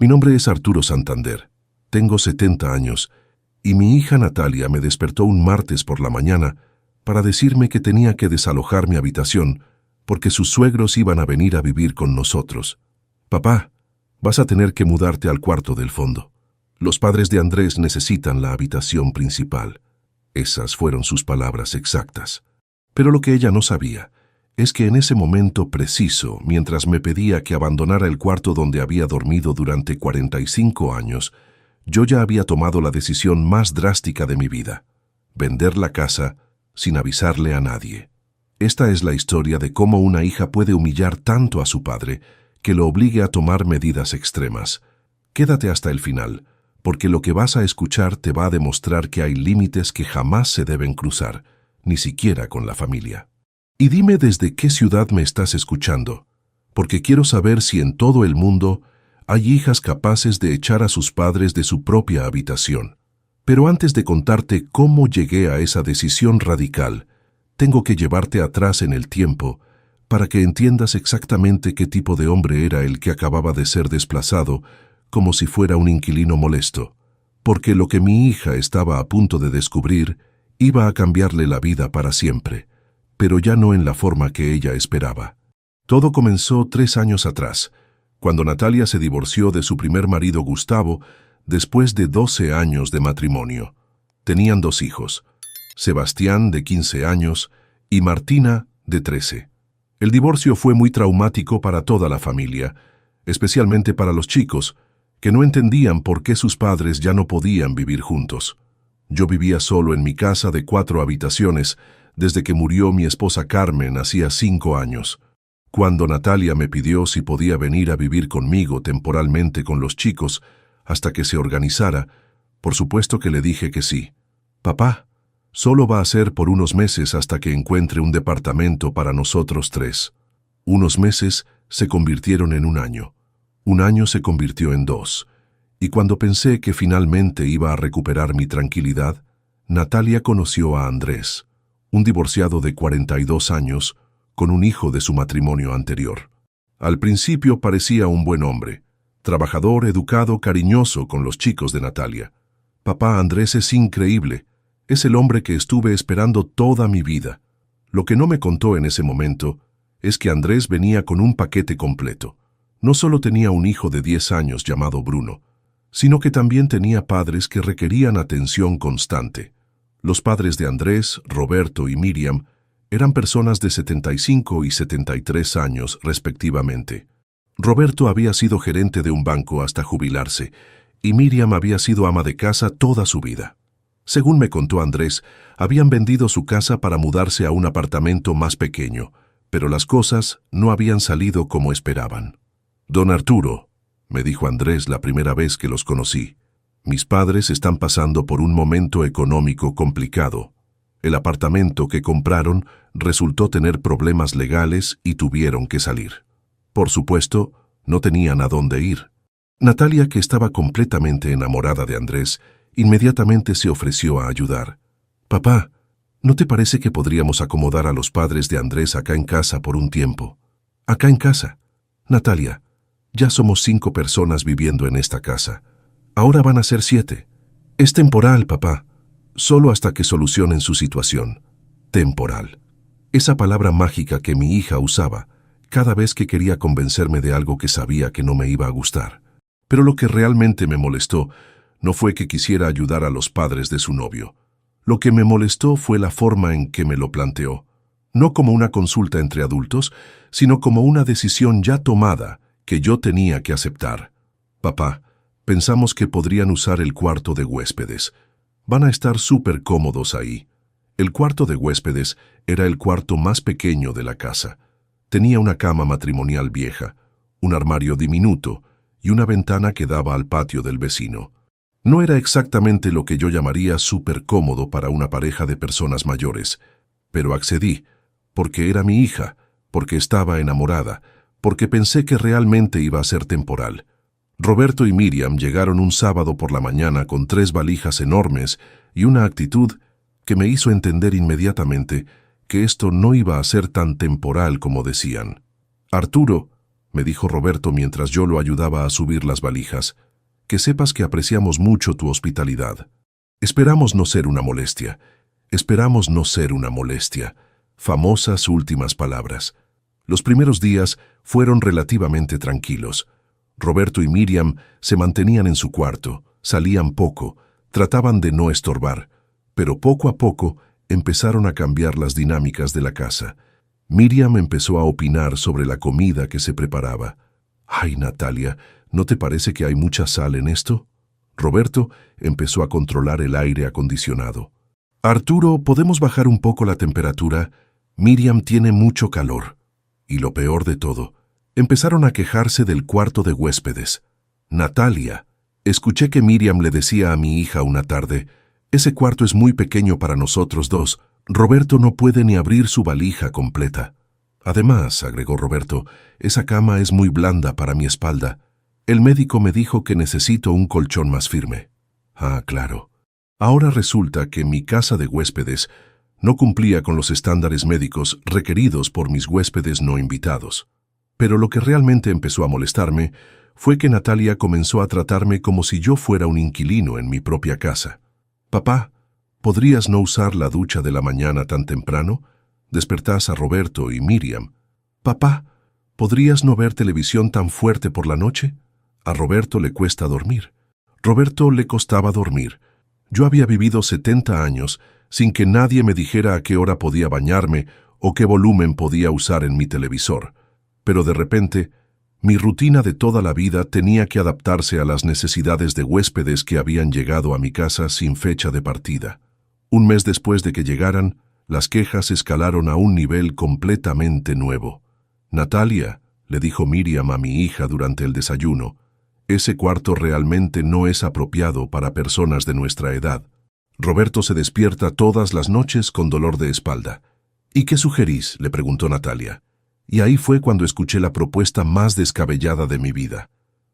Mi nombre es Arturo Santander. Tengo 70 años y mi hija Natalia me despertó un martes por la mañana para decirme que tenía que desalojar mi habitación porque sus suegros iban a venir a vivir con nosotros. Papá, vas a tener que mudarte al cuarto del fondo. Los padres de Andrés necesitan la habitación principal. Esas fueron sus palabras exactas. Pero lo que ella no sabía es que en ese momento preciso, mientras me pedía que abandonara el cuarto donde había dormido durante 45 años, yo ya había tomado la decisión más drástica de mi vida: vender la casa sin avisarle a nadie. Esta es la historia de cómo una hija puede humillar tanto a su padre que lo obligue a tomar medidas extremas. Quédate hasta el final, porque lo que vas a escuchar te va a demostrar que hay límites que jamás se deben cruzar, ni siquiera con la familia. Y dime desde qué ciudad me estás escuchando, porque quiero saber si en todo el mundo hay hijas capaces de echar a sus padres de su propia habitación. Pero antes de contarte cómo llegué a esa decisión radical, tengo que llevarte atrás en el tiempo para que entiendas exactamente qué tipo de hombre era el que acababa de ser desplazado como si fuera un inquilino molesto, porque lo que mi hija estaba a punto de descubrir iba a cambiarle la vida para siempre, pero ya no en la forma que ella esperaba. Todo comenzó 3 años atrás, cuando Natalia se divorció de su primer marido Gustavo después de 12 años de matrimonio. Tenían 2 hijos, Sebastián, de 15 años, y Martina, de 13. El divorcio fue muy traumático para toda la familia, especialmente para los chicos, que no entendían por qué sus padres ya no podían vivir juntos. Yo vivía solo en mi casa de 4 habitaciones desde que murió mi esposa Carmen hacía 5 años. Cuando Natalia me pidió si podía venir a vivir conmigo temporalmente con los chicos hasta que se organizara, por supuesto que le dije que sí. Papá, solo va a ser por unos meses hasta que encuentre un departamento para nosotros 3. Unos meses se convirtieron en un año. Un año se convirtió en 2. Y cuando pensé que finalmente iba a recuperar mi tranquilidad, Natalia conoció a Andrés, un divorciado de 42 años, con un hijo de su matrimonio anterior. Al principio parecía un buen hombre, trabajador, educado, cariñoso con los chicos de Natalia. Papá, Andrés es increíble. Es el hombre que estuve esperando toda mi vida. Lo que no me contó en ese momento es que Andrés venía con un paquete completo. No solo tenía un hijo de 10 años llamado Bruno, sino que también tenía padres que requerían atención constante. Los padres de Andrés, Roberto y Miriam, eran personas de 75 y 73 años respectivamente. Roberto había sido gerente de un banco hasta jubilarse, y Miriam había sido ama de casa toda su vida. Según me contó Andrés, habían vendido su casa para mudarse a un apartamento más pequeño, pero las cosas no habían salido como esperaban. Don Arturo, me dijo Andrés la primera vez que los conocí, mis padres están pasando por un momento económico complicado. El apartamento que compraron resultó tener problemas legales y tuvieron que salir. Por supuesto, no tenían a dónde ir. Natalia, que estaba completamente enamorada de Andrés, inmediatamente se ofreció a ayudar. Papá, ¿no te parece que podríamos acomodar a los padres de Andrés acá en casa por un tiempo? Acá en casa. Natalia, ya somos 5 personas viviendo en esta casa. Ahora van a ser 7. Es temporal, papá. Solo hasta que solucionen su situación. Temporal. Esa palabra mágica que mi hija usaba cada vez que quería convencerme de algo que sabía que no me iba a gustar. Pero lo que realmente me molestó no fue que quisiera ayudar a los padres de su novio. Lo que me molestó fue la forma en que me lo planteó. No como una consulta entre adultos, sino como una decisión ya tomada que yo tenía que aceptar. Papá, pensamos que podrían usar el cuarto de huéspedes. Van a estar súper cómodos ahí. El cuarto de huéspedes era el cuarto más pequeño de la casa. Tenía una cama matrimonial vieja, un armario diminuto y una ventana que daba al patio del vecino. No era exactamente lo que yo llamaría súper cómodo para una pareja de personas mayores, pero accedí, porque era mi hija, porque estaba enamorada, porque pensé que realmente iba a ser temporal. Roberto y Miriam llegaron un sábado por la mañana con 3 valijas enormes y una actitud que me hizo entender inmediatamente que esto no iba a ser tan temporal como decían. Arturo, me dijo Roberto mientras yo lo ayudaba a subir las valijas. Que sepas que apreciamos mucho tu hospitalidad. Esperamos no ser una molestia. Esperamos no ser una molestia. Famosas últimas palabras. Los primeros días fueron relativamente tranquilos. Roberto y Miriam se mantenían en su cuarto, salían poco, trataban de no estorbar, pero poco a poco empezaron a cambiar las dinámicas de la casa. Miriam empezó a opinar sobre la comida que se preparaba. «Ay, Natalia, ¿no te parece que hay mucha sal en esto?» Roberto empezó a controlar el aire acondicionado. «Arturo, ¿podemos bajar un poco la temperatura? Miriam tiene mucho calor». Y lo peor de todo, empezaron a quejarse del cuarto de huéspedes. «Natalia, escuché que Miriam le decía a mi hija una tarde, ese cuarto es muy pequeño para nosotros dos. Roberto no puede ni abrir su valija completa. Además», agregó Roberto, «esa cama es muy blanda para mi espalda. El médico me dijo que necesito un colchón más firme». Ah, claro. Ahora resulta que mi casa de huéspedes no cumplía con los estándares médicos requeridos por mis huéspedes no invitados. Pero lo que realmente empezó a molestarme fue que Natalia comenzó a tratarme como si yo fuera un inquilino en mi propia casa. «Papá, ¿podrías no usar la ducha de la mañana tan temprano? Despertás a Roberto y Miriam. Papá, ¿podrías no ver televisión tan fuerte por la noche? A Roberto le cuesta dormir». Roberto le costaba dormir. Yo había vivido 70 años sin que nadie me dijera a qué hora podía bañarme o qué volumen podía usar en mi televisor. Pero de repente, mi rutina de toda la vida tenía que adaptarse a las necesidades de huéspedes que habían llegado a mi casa sin fecha de partida. Un mes después de que llegaran, las quejas escalaron a un nivel completamente nuevo. «Natalia», le dijo Miriam a mi hija durante el desayuno, «ese cuarto realmente no es apropiado para personas de nuestra edad. Roberto se despierta todas las noches con dolor de espalda». «¿Y qué sugerís?», le preguntó Natalia. Y ahí fue cuando escuché la propuesta más descabellada de mi vida.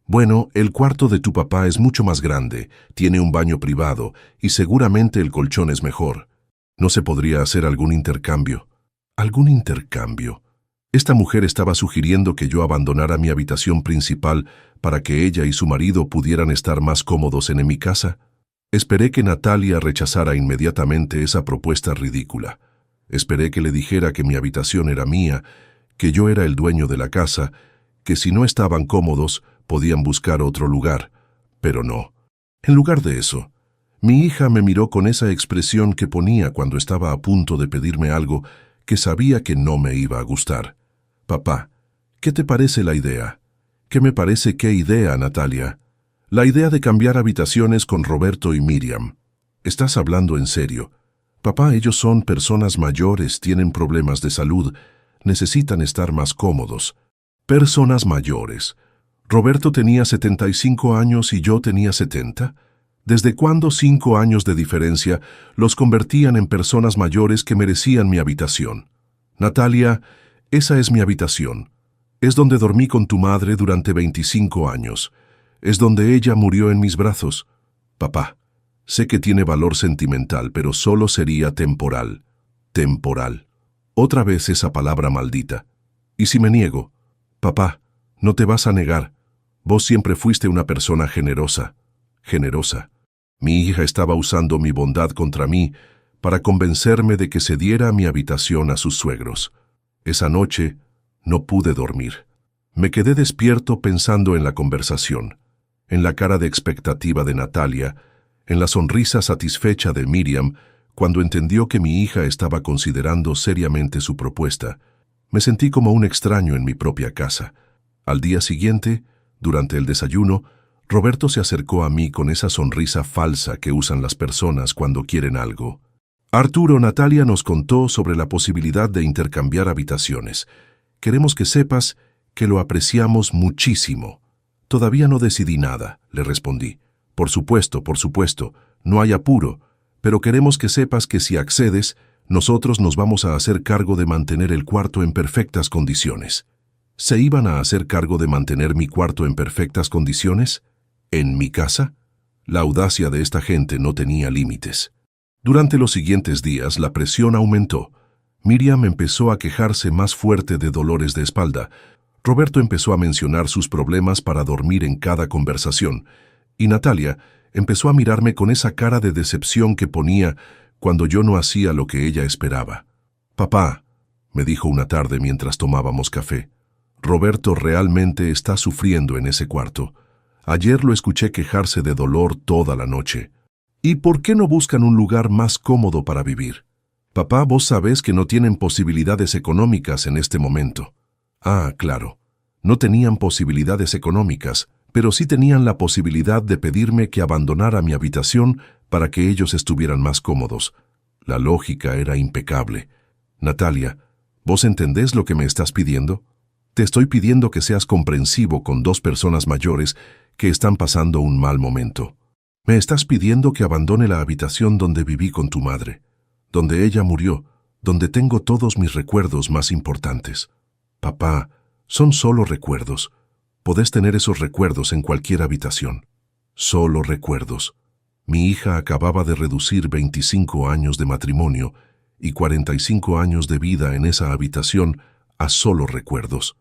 «Bueno, el cuarto de tu papá es mucho más grande, tiene un baño privado y seguramente el colchón es mejor. ¿No se podría hacer algún intercambio?» ¿Algún intercambio? Esta mujer estaba sugiriendo que yo abandonara mi habitación principal para que ella y su marido pudieran estar más cómodos en mi casa. Esperé que Natalia rechazara inmediatamente esa propuesta ridícula. Esperé que le dijera que mi habitación era mía, que yo era el dueño de la casa, que si no estaban cómodos podían buscar otro lugar. Pero no. En lugar de eso, mi hija me miró con esa expresión que ponía cuando estaba a punto de pedirme algo que sabía que no me iba a gustar. «Papá, ¿qué te parece la idea?» «¿Qué me parece qué idea, Natalia?» «La idea de cambiar habitaciones con Roberto y Miriam». «¿Estás hablando en serio?» «Papá, ellos son personas mayores, tienen problemas de salud, necesitan estar más cómodos». «Personas mayores. Roberto tenía 75 años y yo tenía 70. ¿Desde cuándo 5 años de diferencia los convertían en personas mayores que merecían mi habitación?» «Natalia, esa es mi habitación. Es donde dormí con tu madre durante 25 años. Es donde ella murió en mis brazos. Papá, sé que tiene valor sentimental, pero solo sería temporal». «Temporal». Otra vez esa palabra maldita. «¿Y si me niego?» «Papá, no te vas a negar. Vos siempre fuiste una persona generosa». «Generosa». Mi hija estaba usando mi bondad contra mí para convencerme de que cediera mi habitación a sus suegros. Esa noche no pude dormir. Me quedé despierto pensando en la conversación, en la cara de expectativa de Natalia, en la sonrisa satisfecha de Miriam cuando entendió que mi hija estaba considerando seriamente su propuesta. Me sentí como un extraño en mi propia casa. Al día siguiente, durante el desayuno, Roberto se acercó a mí con esa sonrisa falsa que usan las personas cuando quieren algo. «Arturo, Natalia nos contó sobre la posibilidad de intercambiar habitaciones. Queremos que sepas que lo apreciamos muchísimo». «Todavía no decidí nada», le respondí. Por supuesto, no hay apuro, pero queremos que sepas que si accedes, nosotros nos vamos a hacer cargo de mantener el cuarto en perfectas condiciones». ¿Se iban a hacer cargo de mantener mi cuarto en perfectas condiciones? ¿En mi casa? La audacia de esta gente no tenía límites. Durante los siguientes días la presión aumentó. Miriam empezó a quejarse más fuerte de dolores de espalda. Roberto empezó a mencionar sus problemas para dormir en cada conversación, y Natalia empezó a mirarme con esa cara de decepción que ponía cuando yo no hacía lo que ella esperaba. «Papá», me dijo una tarde mientras tomábamos café, «Roberto realmente está sufriendo en ese cuarto. Ayer lo escuché quejarse de dolor toda la noche. ¿Y por qué no buscan un lugar más cómodo para vivir? Papá, vos sabés que no tienen posibilidades económicas en este momento». Ah, claro. No tenían posibilidades económicas, pero sí tenían la posibilidad de pedirme que abandonara mi habitación para que ellos estuvieran más cómodos. La lógica era impecable. «Natalia, ¿vos entendés lo que me estás pidiendo? Te estoy pidiendo que seas comprensivo con dos personas mayores que están pasando un mal momento. Me estás pidiendo que abandone la habitación donde viví con tu madre, donde ella murió, donde tengo todos mis recuerdos más importantes. Papá, son solo recuerdos. Podés tener esos recuerdos en cualquier habitación. Solo recuerdos. Mi hija acababa de reducir 25 años de matrimonio y 45 años de vida en esa habitación a solo recuerdos.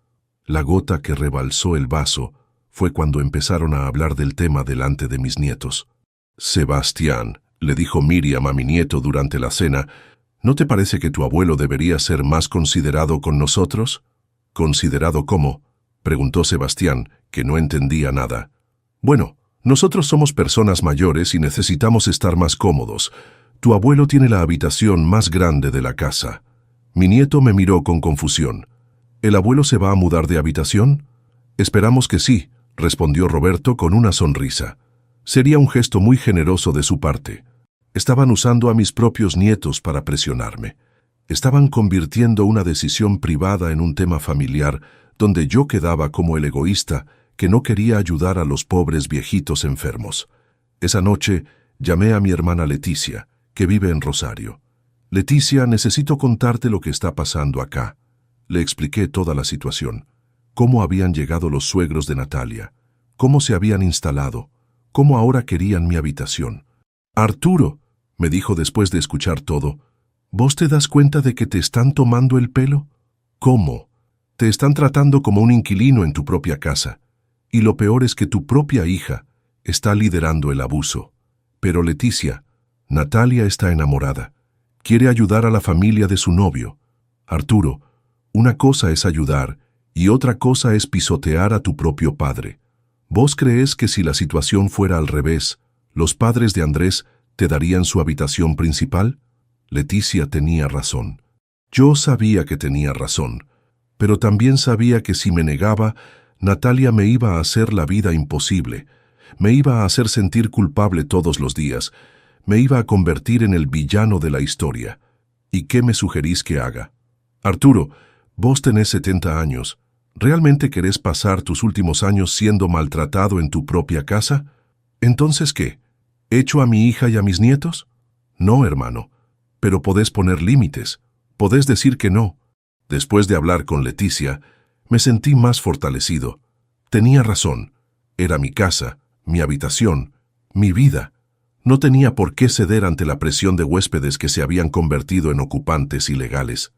La gota que rebalsó el vaso fue cuando empezaron a hablar del tema delante de mis nietos. «Sebastián», le dijo Miriam a mi nieto durante la cena, «¿no te parece que tu abuelo debería ser más considerado con nosotros?» «¿Considerado cómo?», preguntó Sebastián, que no entendía nada. «Bueno, nosotros somos personas mayores y necesitamos estar más cómodos. Tu abuelo tiene la habitación más grande de la casa». Mi nieto me miró con confusión. «¿El abuelo se va a mudar de habitación?» «Esperamos que sí», respondió Roberto con una sonrisa. Sería un gesto muy generoso de su parte. Estaban usando a mis propios nietos para presionarme. Estaban convirtiendo una decisión privada en un tema familiar donde yo quedaba como el egoísta que no quería ayudar a los pobres viejitos enfermos. Esa noche llamé a mi hermana Leticia, que vive en Rosario. «Leticia, necesito contarte lo que está pasando acá». Le expliqué toda la situación. Cómo habían llegado los suegros de Natalia, cómo se habían instalado, cómo ahora querían mi habitación. «Arturo», me dijo después de escuchar todo, «¿vos te das cuenta de que te están tomando el pelo?» «¿Cómo? Te están tratando como un inquilino en tu propia casa. Y lo peor es que tu propia hija está liderando el abuso. Pero Leticia, Natalia está enamorada. Quiere ayudar a la familia de su novio. Arturo, una cosa es ayudar y otra cosa es pisotear a tu propio padre. ¿Vos crees que si la situación fuera al revés, los padres de Andrés te darían su habitación principal?» Leticia tenía razón. Yo sabía que tenía razón, pero también sabía que si me negaba, Natalia me iba a hacer la vida imposible, me iba a hacer sentir culpable todos los días, me iba a convertir en el villano de la historia. ¿Y qué me sugerís que haga? «Arturo, vos tenés 70 años. ¿Realmente querés pasar tus últimos años siendo maltratado en tu propia casa? ¿Entonces qué? ¿Echo a mi hija y a mis nietos? No, hermano. Pero podés poner límites. Podés decir que no». Después de hablar con Leticia, me sentí más fortalecido. Tenía razón. Era mi casa, mi habitación, mi vida. No tenía por qué ceder ante la presión de huéspedes que se habían convertido en ocupantes ilegales.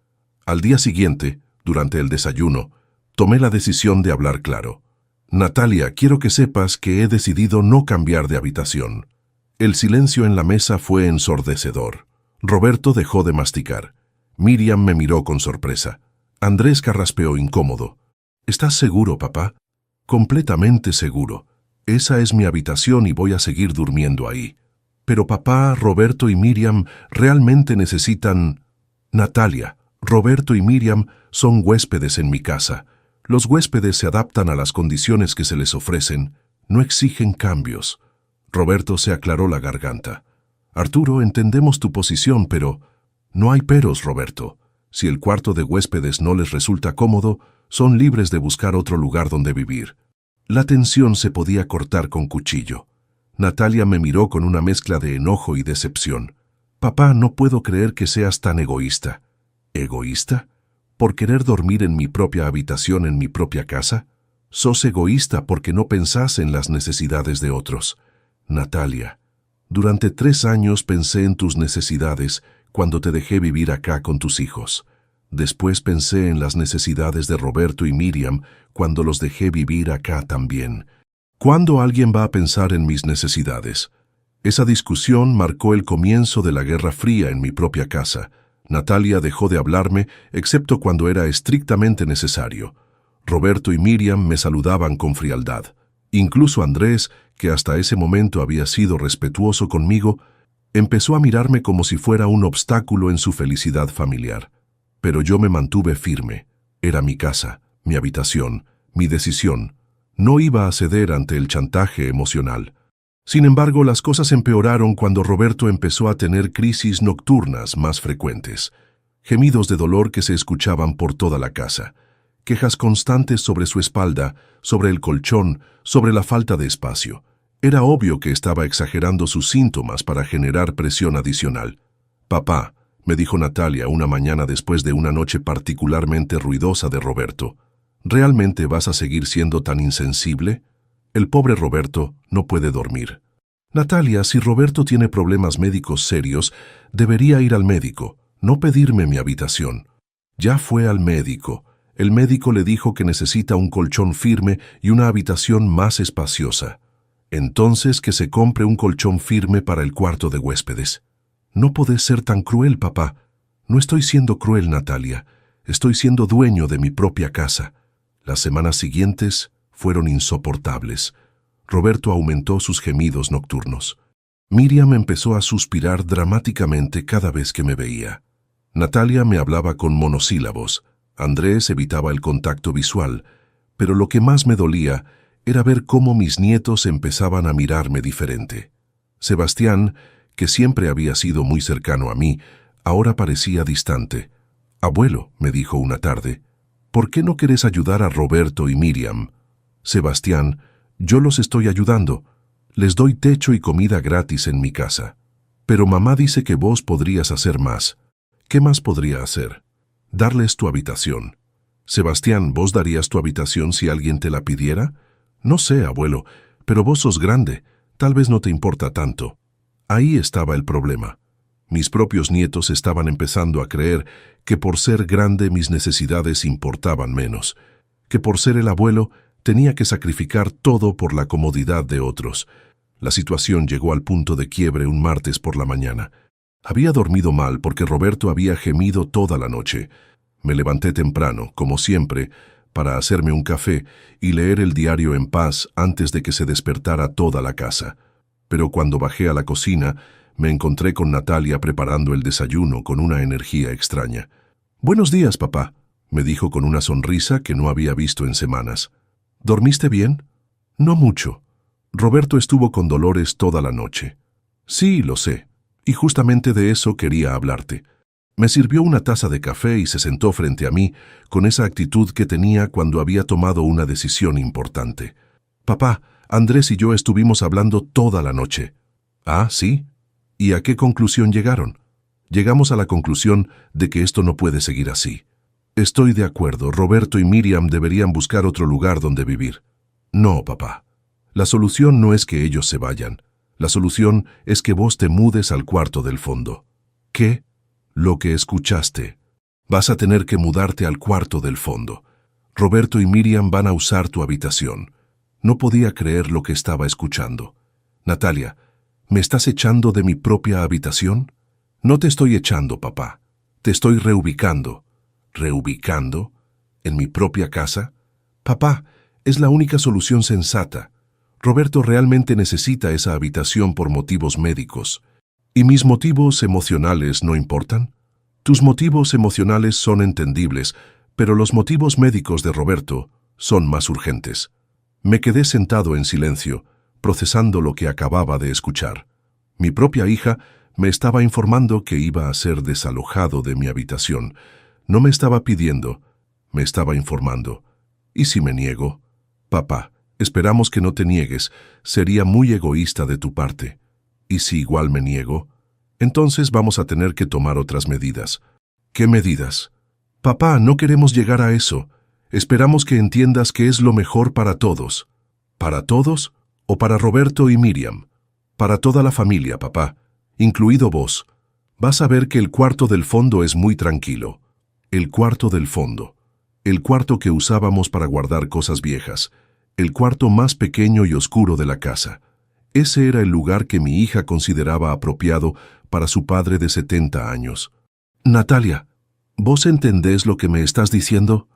Al día siguiente, durante el desayuno, tomé la decisión de hablar claro. «Natalia, quiero que sepas que he decidido no cambiar de habitación». El silencio en la mesa fue ensordecedor. Roberto dejó de masticar. Miriam me miró con sorpresa. Andrés carraspeó incómodo. «¿Estás seguro, papá?» «Completamente seguro. Esa es mi habitación y voy a seguir durmiendo ahí». «Pero papá, Roberto y Miriam realmente necesitan...» «Natalia, Roberto y Miriam son huéspedes en mi casa. Los huéspedes se adaptan a las condiciones que se les ofrecen, no exigen cambios». Roberto se aclaró la garganta. «Arturo, entendemos tu posición, pero...» «No hay peros, Roberto. Si el cuarto de huéspedes no les resulta cómodo, son libres de buscar otro lugar donde vivir». La tensión se podía cortar con cuchillo. Natalia me miró con una mezcla de enojo y decepción. «Papá, no puedo creer que seas tan egoísta». «¿Egoísta? ¿Por querer dormir en mi propia habitación en mi propia casa? Sos egoísta porque no pensás en las necesidades de otros». «Natalia, durante 3 años pensé en tus necesidades cuando te dejé vivir acá con tus hijos. Después pensé en las necesidades de Roberto y Miriam cuando los dejé vivir acá también. ¿Cuándo alguien va a pensar en mis necesidades? Esa discusión marcó el comienzo de la Guerra Fría en mi propia casa. Natalia dejó de hablarme, excepto cuando era estrictamente necesario. Roberto y Miriam me saludaban con frialdad. Incluso Andrés, que hasta ese momento había sido respetuoso conmigo, empezó a mirarme como si fuera un obstáculo en su felicidad familiar. Pero yo me mantuve firme. Era mi casa, mi habitación, mi decisión. No iba a ceder ante el chantaje emocional. Sin embargo, las cosas empeoraron cuando Roberto empezó a tener crisis nocturnas más frecuentes. Gemidos de dolor que se escuchaban por toda la casa. Quejas constantes sobre su espalda, sobre el colchón, sobre la falta de espacio. Era obvio que estaba exagerando sus síntomas para generar presión adicional. «Papá», me dijo Natalia una mañana después de una noche particularmente ruidosa de Roberto, ¿realmente vas a seguir siendo tan insensible? El pobre Roberto no puede dormir. Natalia, si Roberto tiene problemas médicos serios, debería ir al médico, no pedirme mi habitación. Ya fue al médico. El médico le dijo que necesita un colchón firme y una habitación más espaciosa. Entonces que se compre un colchón firme para el cuarto de huéspedes. No podés ser tan cruel, papá. No estoy siendo cruel, Natalia. Estoy siendo dueño de mi propia casa. Las semanas siguientes fueron insoportables. Roberto aumentó sus gemidos nocturnos. Miriam empezó a suspirar dramáticamente cada vez que me veía. Natalia me hablaba con monosílabos. Andrés evitaba el contacto visual, pero lo que más me dolía era ver cómo mis nietos empezaban a mirarme diferente. Sebastián, que siempre había sido muy cercano a mí, ahora parecía distante. «Abuelo», me dijo una tarde, «¿por qué no querés ayudar a Roberto y Miriam?» «Sebastián, yo los estoy ayudando. Les doy techo y comida gratis en mi casa. Pero mamá dice que vos podrías hacer más». «¿Qué más podría hacer?» «Darles tu habitación». «Sebastián, ¿vos darías tu habitación si alguien te la pidiera?» «No sé, abuelo, pero vos sos grande. Tal vez no te importa tanto». Ahí estaba el problema. Mis propios nietos estaban empezando a creer que por ser grande mis necesidades importaban menos, que por ser el abuelo tenía que sacrificar todo por la comodidad de otros. La situación llegó al punto de quiebre un martes por la mañana. Había dormido mal porque Roberto había gemido toda la noche. Me levanté temprano, como siempre, para hacerme un café y leer el diario en paz antes de que se despertara toda la casa. Pero cuando bajé a la cocina, me encontré con Natalia preparando el desayuno con una energía extraña. «Buenos días, papá», me dijo con una sonrisa que no había visto en semanas. «¿Dormiste bien?» «No mucho. Roberto estuvo con dolores toda la noche». «Sí, lo sé. Y justamente de eso quería hablarte». Me sirvió una taza de café y se sentó frente a mí con esa actitud que tenía cuando había tomado una decisión importante. «Papá, Andrés y yo estuvimos hablando toda la noche». «Ah, ¿sí? ¿Y a qué conclusión llegaron?» «Llegamos a la conclusión de que esto no puede seguir así». «Estoy de acuerdo, Roberto y Miriam deberían buscar otro lugar donde vivir». «No, papá. La solución no es que ellos se vayan. La solución es que vos te mudes al cuarto del fondo». «¿Qué?» «Lo que escuchaste. Vas a tener que mudarte al cuarto del fondo. Roberto y Miriam van a usar tu habitación». No podía creer lo que estaba escuchando. «Natalia, ¿me estás echando de mi propia habitación?» «No te estoy echando, papá. Te estoy reubicando». «¿Reubicando? ¿En mi propia casa?» «Papá, es la única solución sensata. Roberto realmente necesita esa habitación por motivos médicos. ¿Y mis motivos emocionales no importan?» «Tus motivos emocionales son entendibles, pero los motivos médicos de Roberto son más urgentes». Me quedé sentado en silencio, procesando lo que acababa de escuchar. Mi propia hija me estaba informando que iba a ser desalojado de mi habitación. No me estaba pidiendo, me estaba informando. ¿Y si me niego? «Papá, esperamos que no te niegues. Sería muy egoísta de tu parte». «¿Y si igual me niego?» «Entonces vamos a tener que tomar otras medidas». «¿Qué medidas?» «Papá, no queremos llegar a eso. Esperamos que entiendas que es lo mejor para todos». «¿Para todos? ¿O para Roberto y Miriam?» «Para toda la familia, papá, incluido vos. Vas a ver que el cuarto del fondo es muy tranquilo». El cuarto del fondo. El cuarto que usábamos para guardar cosas viejas. El cuarto más pequeño y oscuro de la casa. Ese era el lugar que mi hija consideraba apropiado para su padre de 70 años. Natalia, ¿vos entendés lo que me estás diciendo?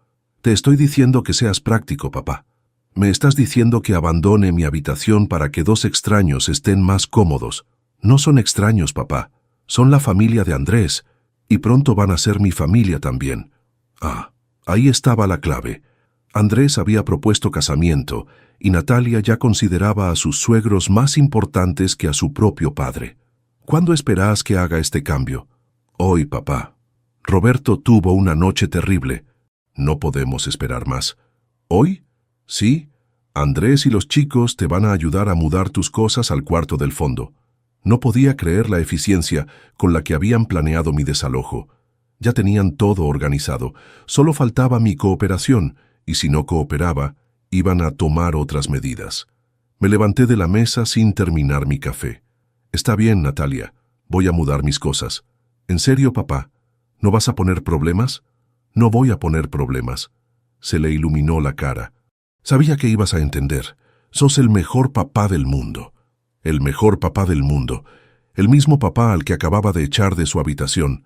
Te estoy diciendo que seas práctico, papá. Me estás diciendo que abandone mi habitación para que dos extraños estén más cómodos. No son extraños, papá. Son la familia de Andrés, y pronto van a ser mi familia también. Ah, ahí estaba la clave. Andrés había propuesto casamiento, y Natalia ya consideraba a sus suegros más importantes que a su propio padre. ¿Cuándo esperás que haga este cambio? Hoy, papá. Roberto tuvo una noche terrible. No podemos esperar más. ¿Hoy? Sí. Andrés y los chicos te van a ayudar a mudar tus cosas al cuarto del fondo. No podía creer la eficiencia con la que habían planeado mi desalojo. Ya tenían todo organizado. Solo faltaba mi cooperación, y si no cooperaba, iban a tomar otras medidas. Me levanté de la mesa sin terminar mi café. Está bien, Natalia. Voy a mudar mis cosas. ¿En serio, papá? ¿No vas a poner problemas? No voy a poner problemas. Se le iluminó la cara. Sabía que ibas a entender. Sos el mejor papá del mundo. El mejor papá del mundo. El mismo papá al que acababa de echar de su habitación.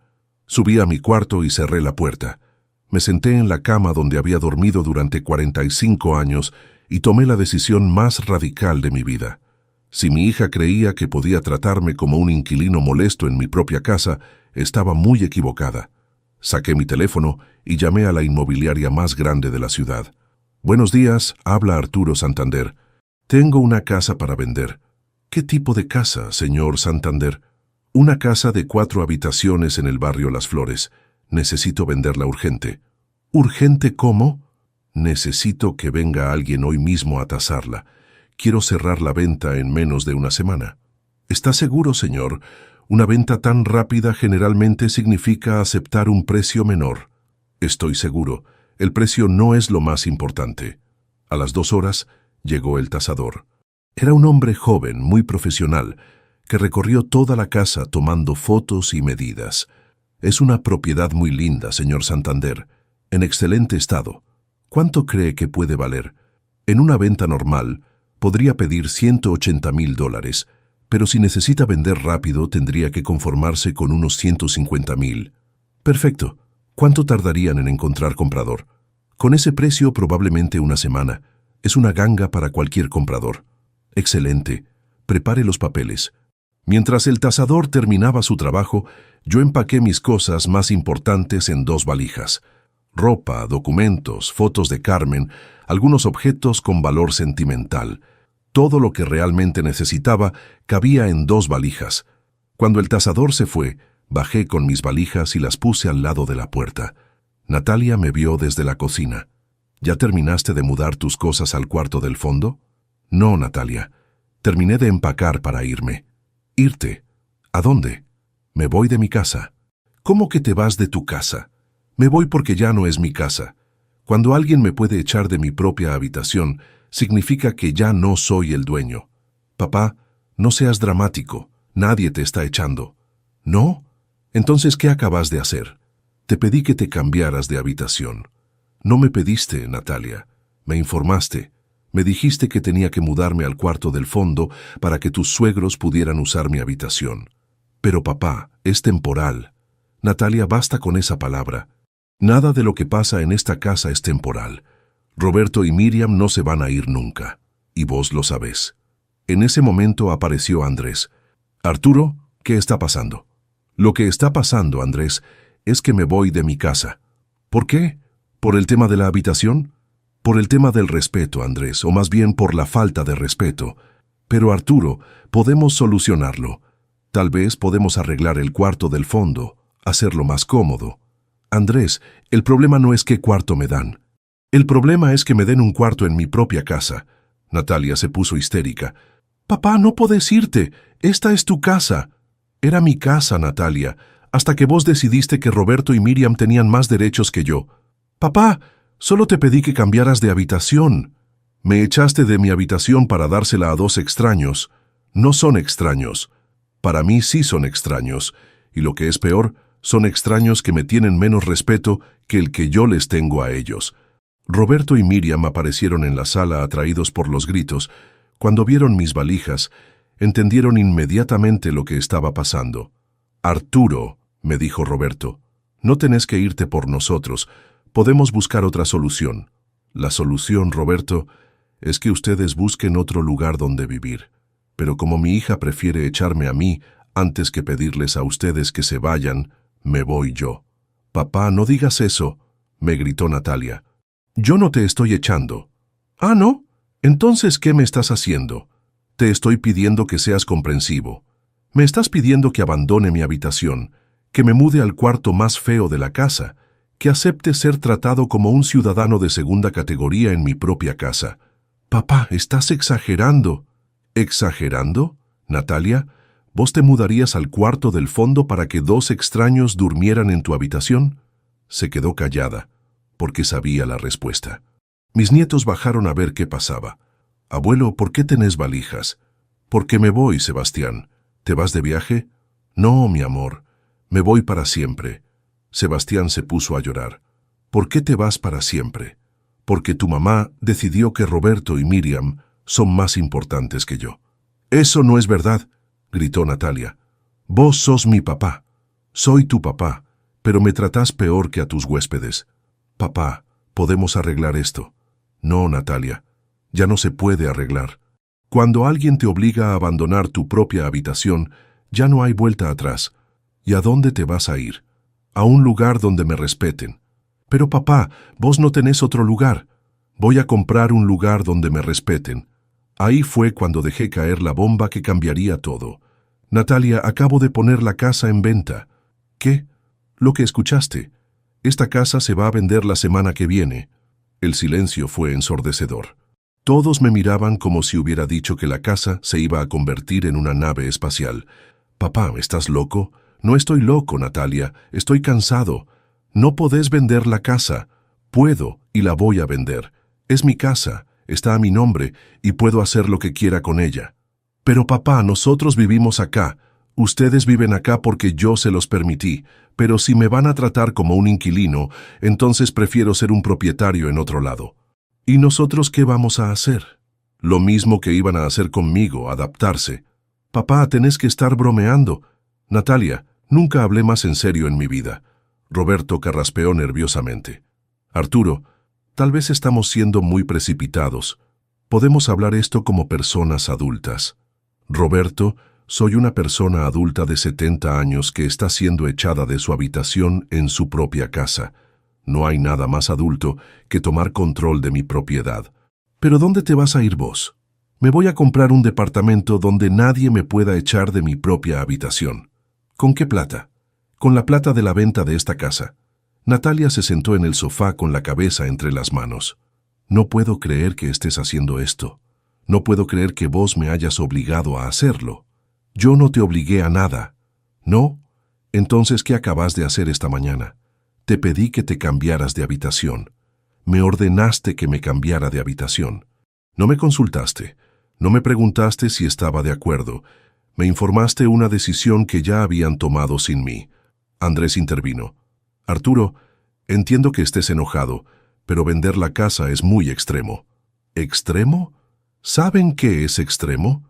Subí a mi cuarto y cerré la puerta. Me senté en la cama donde había dormido durante 45 años y tomé la decisión más radical de mi vida. Si mi hija creía que podía tratarme como un inquilino molesto en mi propia casa, estaba muy equivocada. Saqué mi teléfono y llamé a la inmobiliaria más grande de la ciudad. Buenos días, habla Arturo Santander. Tengo una casa para vender. ¿Qué tipo de casa, señor Santander? Una casa de 4 habitaciones en el barrio Las Flores. Necesito venderla urgente. ¿Urgente cómo? Necesito que venga alguien hoy mismo a tasarla. Quiero cerrar la venta en menos de una semana. ¿Está seguro, señor? Una venta tan rápida generalmente significa aceptar un precio menor. Estoy seguro. El precio no es lo más importante. A las 2 horas llegó el tasador. Era un hombre joven, muy profesional, que recorrió toda la casa tomando fotos y medidas. Es una propiedad muy linda, señor Santander, en excelente estado. ¿Cuánto cree que puede valer? En una venta normal, podría pedir $180,000, pero si necesita vender rápido, tendría que conformarse con unos 150,000. Perfecto. ¿Cuánto tardarían en encontrar comprador? Con ese precio, probablemente una semana. Es una ganga para cualquier comprador. Excelente. Prepare los papeles. Mientras el tasador terminaba su trabajo, yo empaqué mis cosas más importantes en 2 valijas. Ropa, documentos, fotos de Carmen, algunos objetos con valor sentimental. Todo lo que realmente necesitaba cabía en 2 valijas. Cuando el tasador se fue, bajé con mis valijas y las puse al lado de la puerta. Natalia me vio desde la cocina. ¿Ya terminaste de mudar tus cosas al cuarto del fondo? No, Natalia. Terminé de empacar para irme. ¿Irte? ¿A dónde? Me voy de mi casa. ¿Cómo que te vas de tu casa? Me voy porque ya no es mi casa. Cuando alguien me puede echar de mi propia habitación, significa que ya no soy el dueño. Papá, no seas dramático. Nadie te está echando. ¿No? Entonces, ¿qué acabas de hacer? Te pedí que te cambiaras de habitación. No me pediste, Natalia. Me informaste. Me dijiste que tenía que mudarme al cuarto del fondo para que tus suegros pudieran usar mi habitación. Pero papá, es temporal. Natalia, basta con esa palabra. Nada de lo que pasa en esta casa es temporal. Roberto y Miriam no se van a ir nunca. Y vos lo sabés. En ese momento apareció Andrés. Arturo, ¿qué está pasando? Lo que está pasando, Andrés, es que me voy de mi casa. ¿Por qué? ¿Por el tema de la habitación? Por el tema del respeto, Andrés, o más bien por la falta de respeto. Pero Arturo, podemos solucionarlo. Tal vez podemos arreglar el cuarto del fondo, hacerlo más cómodo. Andrés, el problema no es qué cuarto me dan. El problema es que me den un cuarto en mi propia casa. Natalia se puso histérica. Papá, no podés irte. Esta es tu casa. Era mi casa, Natalia, hasta que vos decidiste que Roberto y Miriam tenían más derechos que yo. Papá, solo te pedí que cambiaras de habitación. Me echaste de mi habitación para dársela a 2 extraños. No son extraños. Para mí sí son extraños. Y lo que es peor, Son extraños que me tienen menos respeto que el que yo les tengo a ellos. Roberto y Miriam aparecieron en la sala atraídos por los gritos. Cuando vieron mis valijas, entendieron inmediatamente lo que estaba pasando. «Arturo», me dijo Roberto, «no tenés que irte por nosotros. Podemos buscar otra solución». «La solución, Roberto, es que ustedes busquen otro lugar donde vivir. Pero como mi hija prefiere echarme a mí antes que pedirles a ustedes que se vayan, me voy yo». «Papá, no digas eso», me gritó Natalia. «Yo no te estoy echando». «Ah, ¿no? Entonces, ¿qué me estás haciendo?» «Te estoy pidiendo que seas comprensivo. Me estás pidiendo que abandone mi habitación, que me mude al cuarto más feo de la casa, que acepte ser tratado como un ciudadano de segunda categoría en mi propia casa». «Papá, estás exagerando». «¿Exagerando? Natalia, ¿vos te mudarías al cuarto del fondo para que 2 extraños durmieran en tu habitación?» Se quedó callada, porque sabía la respuesta. Mis nietos bajaron a ver qué pasaba. «Abuelo, ¿por qué tenés valijas?» «Porque me voy, Sebastián». «¿Te vas de viaje?» «No, mi amor, me voy para siempre». Sebastián se puso a llorar. «¿Por qué te vas para siempre?» «Porque tu mamá decidió que Roberto y Miriam son más importantes que yo». «Eso no es verdad», gritó Natalia. «Vos sos mi papá. Soy tu papá, pero me tratás peor que a tus huéspedes». «Papá, podemos arreglar esto». «No, Natalia, ya no se puede arreglar. Cuando alguien te obliga a abandonar tu propia habitación, ya no hay vuelta atrás. ¿Y a dónde te vas a ir?» «A un lugar donde me respeten». «Pero papá, vos no tenés otro lugar». «Voy a comprar un lugar donde me respeten». Ahí fue cuando dejé caer la bomba que cambiaría todo. «Natalia, acabo de poner la casa en venta». «¿Qué?» «Lo que escuchaste. Esta casa se va a vender la semana que viene». El silencio fue ensordecedor. Todos me miraban como si hubiera dicho que la casa se iba a convertir en una nave espacial. «Papá, ¿estás loco?» «No estoy loco, Natalia. Estoy cansado. No podés vender la casa». «Puedo y la voy a vender. Es mi casa, está a mi nombre y puedo hacer lo que quiera con ella». «Pero papá, nosotros vivimos acá. Ustedes viven acá porque yo se los permití. Pero si me van a tratar como un inquilino, entonces prefiero ser un propietario en otro lado». «¿Y nosotros qué vamos a hacer?» «Lo mismo que iban a hacer conmigo, adaptarse». «Papá, tenés que estar bromeando». «Natalia, nunca hablé más en serio en mi vida». Roberto carraspeó nerviosamente. «Arturo, tal vez estamos siendo muy precipitados. Podemos hablar esto como personas adultas». «Roberto, soy una persona adulta de 70 años que está siendo echada de su habitación en su propia casa. No hay nada más adulto que tomar control de mi propiedad». «¿Pero dónde te vas a ir vos?» «Me voy a comprar un departamento donde nadie me pueda echar de mi propia habitación». «¿Con qué plata?» «Con la plata de la venta de esta casa». Natalia se sentó en el sofá con la cabeza entre las manos. «No puedo creer que estés haciendo esto. No puedo creer que vos me hayas obligado a hacerlo. Yo no te obligué a nada». «¿No? Entonces, ¿qué acabas de hacer esta mañana?» «Te pedí que te cambiaras de habitación. Me ordenaste que me cambiara de habitación. No me consultaste. No me preguntaste si estaba de acuerdo. Me informaste una decisión que ya habían tomado sin mí». Andrés intervino. «Arturo, entiendo que estés enojado, pero vender la casa es muy extremo». «¿Extremo? ¿Saben qué es extremo?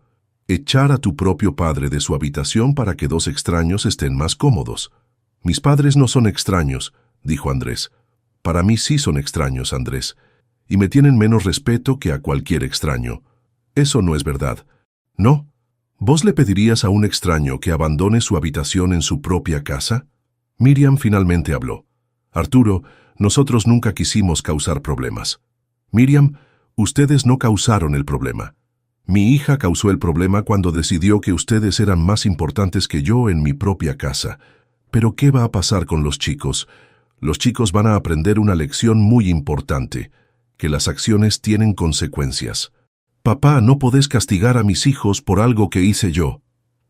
Echar a tu propio padre de su habitación para que 2 extraños estén más cómodos». «Mis padres no son extraños», dijo Andrés. «Para mí sí son extraños, Andrés, y me tienen menos respeto que a cualquier extraño». «Eso no es verdad». «¿No? ¿Vos le pedirías a un extraño que abandone su habitación en su propia casa?» Miriam finalmente habló. «Arturo, nosotros nunca quisimos causar problemas». «Miriam, ustedes no causaron el problema. Mi hija causó el problema cuando decidió que ustedes eran más importantes que yo en mi propia casa. Pero ¿qué va a pasar con los chicos? Los chicos van a aprender una lección muy importante, que las acciones tienen consecuencias». «Papá, no podés castigar a mis hijos por algo que hice yo».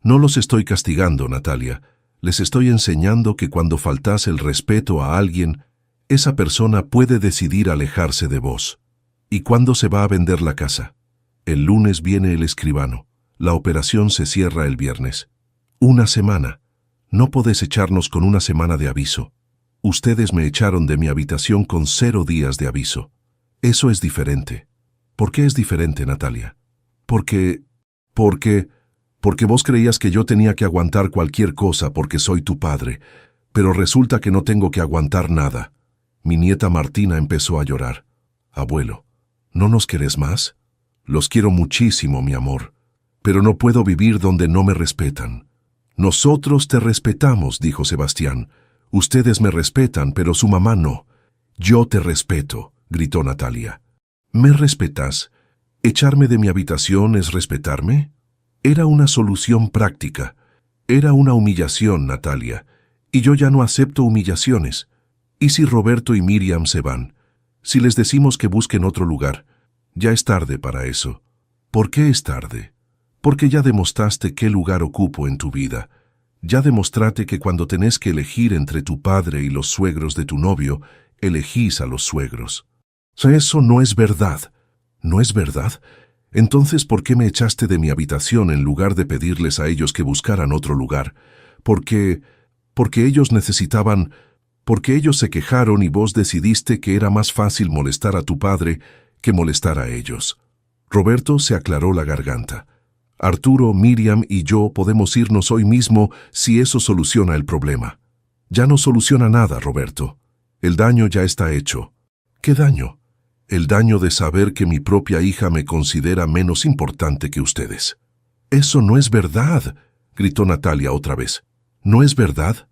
«No los estoy castigando, Natalia. Les estoy enseñando que cuando faltás el respeto a alguien, esa persona puede decidir alejarse de vos». «¿Y cuándo se va a vender la casa?» «El lunes viene el escribano. La operación se cierra el viernes». «Una semana». No podés echarnos con una semana de aviso. Ustedes me echaron de mi habitación con 0 días de aviso. Eso es diferente. ¿Por qué es diferente, Natalia? Porque vos creías que yo tenía que aguantar cualquier cosa porque soy tu padre, pero resulta que no tengo que aguantar nada. Mi nieta Martina empezó a llorar. Abuelo, ¿no nos querés más? Los quiero muchísimo, mi amor, pero no puedo vivir donde no me respetan. Nosotros te respetamos, dijo Sebastián. Ustedes me respetan, pero su mamá no. Yo te respeto, gritó Natalia. ¿Me respetas? ¿Echarme de mi habitación es respetarme? Era una solución práctica. Era una humillación, Natalia. Y yo ya no acepto humillaciones. ¿Y si Roberto y Miriam se van? Si les decimos que busquen otro lugar, ya es tarde para eso. ¿Por qué es tarde? Porque ya demostraste qué lugar ocupo en tu vida. Ya demostraste que cuando tenés que elegir entre tu padre y los suegros de tu novio, elegís a los suegros. Eso no es verdad. ¿No es verdad? Entonces, ¿por qué me echaste de mi habitación en lugar de pedirles a ellos que buscaran otro lugar? Porque ellos necesitaban... Porque ellos se quejaron y vos decidiste que era más fácil molestar a tu padre que molestar a ellos. Roberto se aclaró la garganta. Arturo, Miriam y yo podemos irnos hoy mismo si eso soluciona el problema. Ya no soluciona nada, Roberto. El daño ya está hecho. ¿Qué daño? El daño de saber que mi propia hija me considera menos importante que ustedes. Eso no es verdad, gritó Natalia otra vez. ¿No es verdad?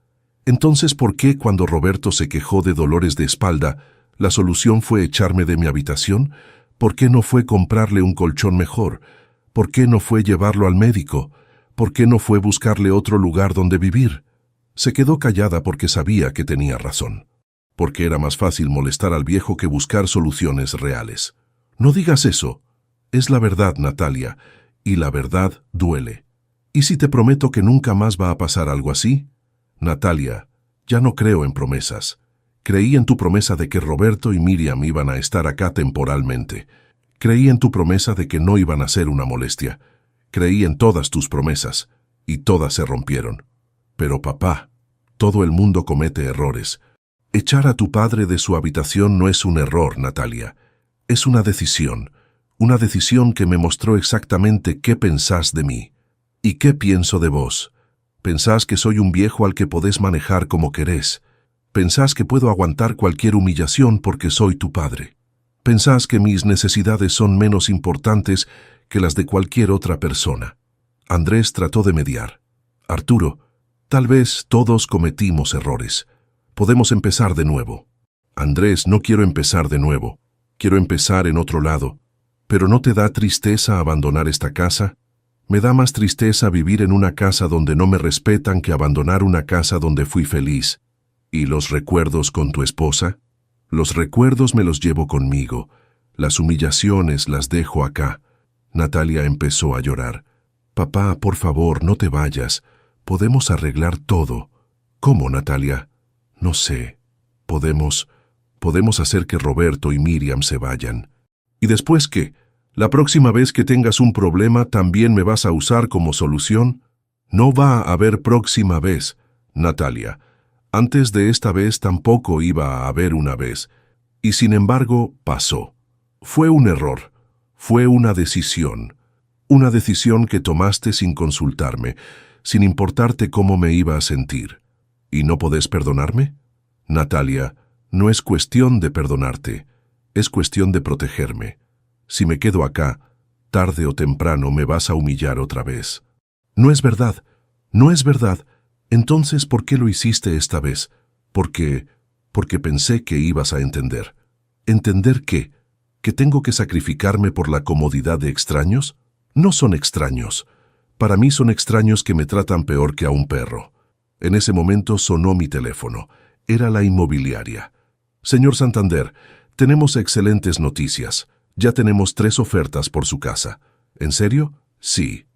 Entonces, ¿por qué cuando Roberto se quejó de dolores de espalda, la solución fue echarme de mi habitación? ¿Por qué no fue comprarle un colchón mejor? ¿Por qué no fue llevarlo al médico? ¿Por qué no fue buscarle otro lugar donde vivir? Se quedó callada porque sabía que tenía razón. Porque era más fácil molestar al viejo que buscar soluciones reales. No digas eso. Es la verdad, Natalia, y la verdad duele. ¿Y si te prometo que nunca más va a pasar algo así? Natalia, ya no creo en promesas. Creí en tu promesa de que Roberto y Miriam iban a estar acá temporalmente. Creí en tu promesa de que no iban a ser una molestia. Creí en todas tus promesas, y todas se rompieron. Pero papá, todo el mundo comete errores. Echar a tu padre de su habitación no es un error, Natalia. Es una decisión que me mostró exactamente qué pensás de mí. ¿Y qué pienso de vos? Pensás que soy un viejo al que podés manejar como querés. Pensás que puedo aguantar cualquier humillación porque soy tu padre. Pensás que mis necesidades son menos importantes que las de cualquier otra persona. Andrés trató de mediar. Arturo, tal vez todos cometimos errores. Podemos empezar de nuevo. Andrés, no quiero empezar de nuevo. Quiero empezar en otro lado. ¿Pero no te da tristeza abandonar esta casa? Me da más tristeza vivir en una casa donde no me respetan que abandonar una casa donde fui feliz. ¿Y los recuerdos con tu esposa? Los recuerdos me los llevo conmigo. Las humillaciones las dejo acá. Natalia empezó a llorar. Papá, por favor, no te vayas. Podemos arreglar todo. ¿Cómo, Natalia? No sé. Podemos hacer que Roberto y Miriam se vayan. ¿Y después qué? ¿La próxima vez que tengas un problema también me vas a usar como solución? No va a haber próxima vez, Natalia. Antes de esta vez tampoco iba a haber una vez. Y sin embargo, pasó. Fue un error. Fue una decisión. Una decisión que tomaste sin consultarme, sin importarte cómo me iba a sentir. ¿Y no podés perdonarme? Natalia, no es cuestión de perdonarte. Es cuestión de protegerme. Si me quedo acá, tarde o temprano me vas a humillar otra vez. No es verdad, no es verdad. Entonces, ¿por qué lo hiciste esta vez? Porque pensé que ibas a entender. ¿Entender qué? ¿Que tengo que sacrificarme por la comodidad de extraños? No son extraños. Para mí son extraños que me tratan peor que a un perro. En ese momento sonó mi teléfono. Era la inmobiliaria. Señor Santander, tenemos excelentes noticias. Ya tenemos 3 ofertas por su casa. ¿En serio? Sí.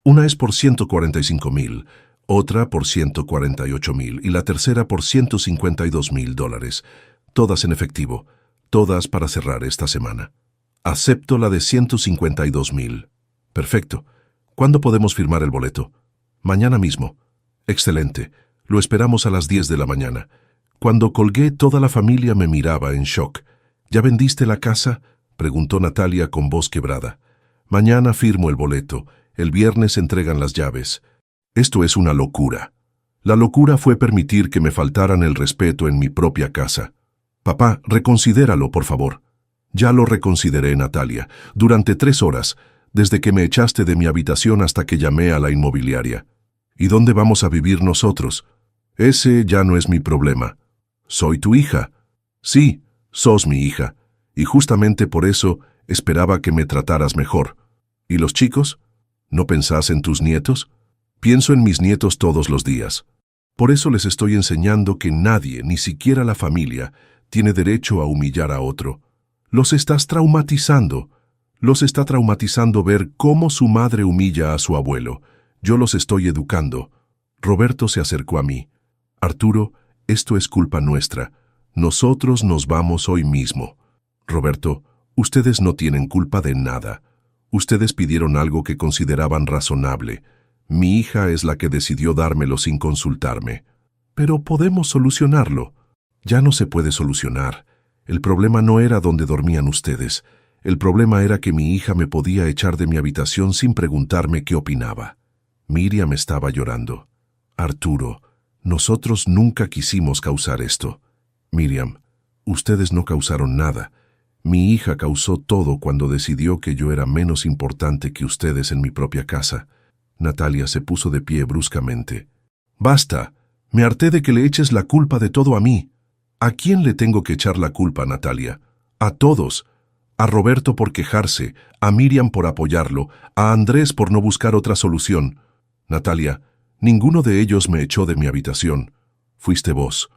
Una es por 145,000, otra por 148,000 y la tercera por $152,000. Todas en efectivo. Todas para cerrar esta semana. Acepto la de 152,000. Perfecto. ¿Cuándo podemos firmar el boleto? Mañana mismo. Excelente. Lo esperamos a las 10 de la mañana. Cuando colgué, toda la familia me miraba en shock. ¿Ya vendiste la casa?, preguntó Natalia con voz quebrada. Mañana firmo el boleto. El viernes entregan las llaves. Esto es una locura. La locura fue permitir que me faltaran el respeto en mi propia casa. Papá, reconsidéralo, por favor. Ya lo reconsideré, Natalia, durante 3 horas, desde que me echaste de mi habitación hasta que llamé a la inmobiliaria. ¿Y dónde vamos a vivir nosotros? Ese ya no es mi problema. Soy tu hija. Sí, sos mi hija, y justamente por eso esperaba que me trataras mejor. ¿Y los chicos? ¿No pensás en tus nietos? Pienso en mis nietos todos los días. Por eso les estoy enseñando que nadie, ni siquiera la familia, tiene derecho a humillar a otro. Los estás traumatizando. Los está traumatizando ver cómo su madre humilla a su abuelo. Yo los estoy educando. Roberto se acercó a mí. Arturo, esto es culpa nuestra. Nosotros nos vamos hoy mismo. Roberto, ustedes no tienen culpa de nada. Ustedes pidieron algo que consideraban razonable. Mi hija es la que decidió dármelo sin consultarme. Pero podemos solucionarlo. Ya no se puede solucionar. El problema no era dónde dormían ustedes. El problema era que mi hija me podía echar de mi habitación sin preguntarme qué opinaba. Miriam estaba llorando. Arturo, nosotros nunca quisimos causar esto. Miriam, ustedes no causaron nada. Mi hija causó todo cuando decidió que yo era menos importante que ustedes en mi propia casa. Natalia se puso de pie bruscamente. Basta, me harté de que le eches la culpa de todo a mí. ¿A quién le tengo que echar la culpa, Natalia? A todos. A Roberto por quejarse, a Miriam por apoyarlo, a Andrés por no buscar otra solución. Natalia, ninguno de ellos me echó de mi habitación. Fuiste vos.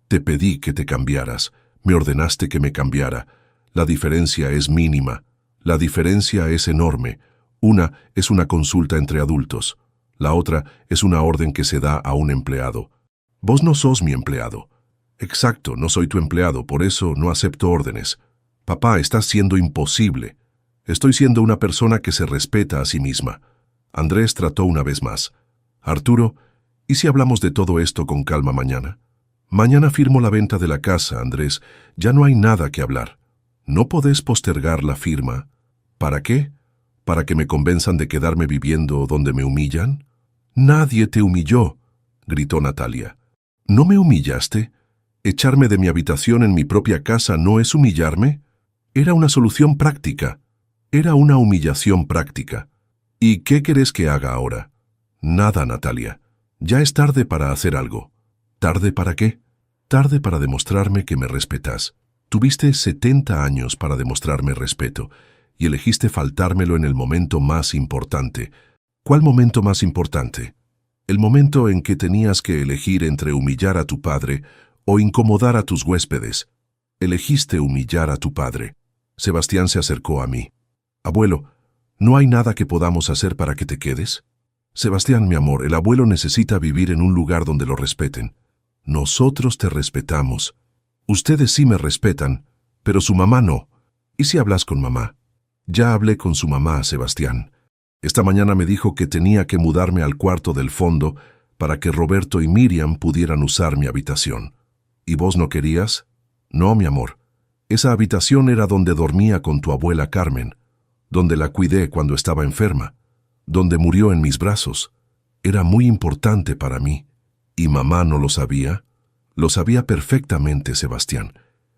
Te pedí que te cambiaras. Me ordenaste que me cambiara. La diferencia es mínima. La diferencia es enorme. Una es una consulta entre adultos. La otra es una orden que se da a un empleado. Vos no sos mi empleado. Exacto, no soy tu empleado, por eso no acepto órdenes. Papá, estás siendo imposible. Estoy siendo una persona que se respeta a sí misma. Andrés trató una vez más. Arturo, ¿y si hablamos de todo esto con calma mañana? Mañana firmo la venta de la casa, Andrés. Ya no hay nada que hablar. ¿No podés postergar la firma? ¿Para qué? ¿Para que me convenzan de quedarme viviendo donde me humillan? Nadie te humilló, gritó Natalia. ¿No me humillaste? ¿Echarme de mi habitación en mi propia casa no es humillarme? Era una solución práctica. Era una humillación práctica. ¿Y qué querés que haga ahora? Nada, Natalia. Ya es tarde para hacer algo. ¿Tarde para qué? Tarde para demostrarme que me respetas. Tuviste 70 años para demostrarme respeto y elegiste faltármelo en el momento más importante. ¿Cuál momento más importante? El momento en que tenías que elegir entre humillar a tu padre o incomodar a tus huéspedes. Elegiste humillar a tu padre. Sebastián se acercó a mí. Abuelo, ¿no hay nada que podamos hacer para que te quedes? Sebastián, mi amor, el abuelo necesita vivir en un lugar donde lo respeten. Nosotros te respetamos. Ustedes sí me respetan, pero su mamá no. ¿Y si hablas con mamá? Ya hablé con su mamá, Sebastián. Esta mañana me dijo que tenía que mudarme al cuarto del fondo para que Roberto y Miriam pudieran usar mi habitación. ¿Y vos no querías? No, mi amor. Esa habitación era donde dormía con tu abuela Carmen, donde la cuidé cuando estaba enferma, donde murió en mis brazos. Era muy importante para mí. ¿Y mamá no lo sabía? Lo sabía perfectamente, Sebastián,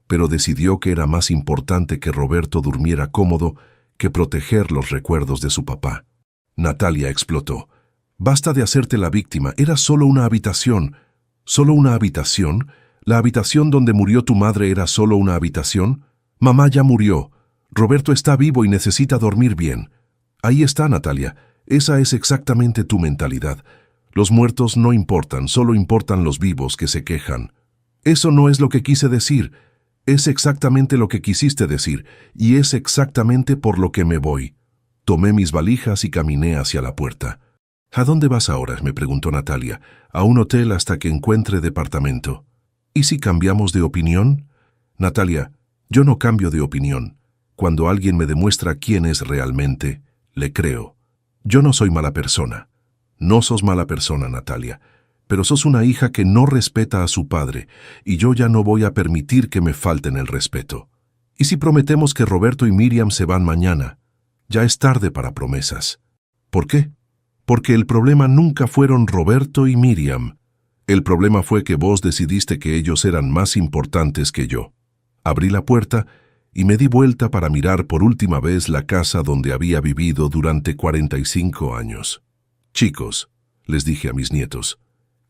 pero decidió que era más importante que Roberto durmiera cómodo que proteger los recuerdos de su papá. Natalia explotó. Basta de hacerte la víctima, era solo una habitación. ¿Solo una habitación? ¿La habitación donde murió tu madre era solo una habitación? Mamá ya murió. Roberto está vivo y necesita dormir bien. Ahí está, Natalia. Esa es exactamente tu mentalidad. Los muertos no importan, solo importan los vivos que se quejan. Eso no es lo que quise decir. Es exactamente lo que quisiste decir, y es exactamente por lo que me voy. Tomé mis valijas y caminé hacia la puerta. ¿A dónde vas ahora?, me preguntó Natalia. A un hotel hasta que encuentre departamento. ¿Y si cambiamos de opinión? Natalia, yo no cambio de opinión. Cuando alguien me demuestra quién es realmente, le creo. Yo no soy mala persona. No sos mala persona, Natalia. pero sos una hija que no respeta a su padre, y yo ya no voy a permitir que me falten el respeto. ¿Y si prometemos que Roberto y Miriam se van mañana? Ya es tarde para promesas. ¿Por qué? Porque el problema nunca fueron Roberto y Miriam. El problema fue que vos decidiste que ellos eran más importantes que yo. Abrí la puerta y me di vuelta para mirar por última vez la casa donde había vivido durante 45 años. Chicos, les dije a mis nietos,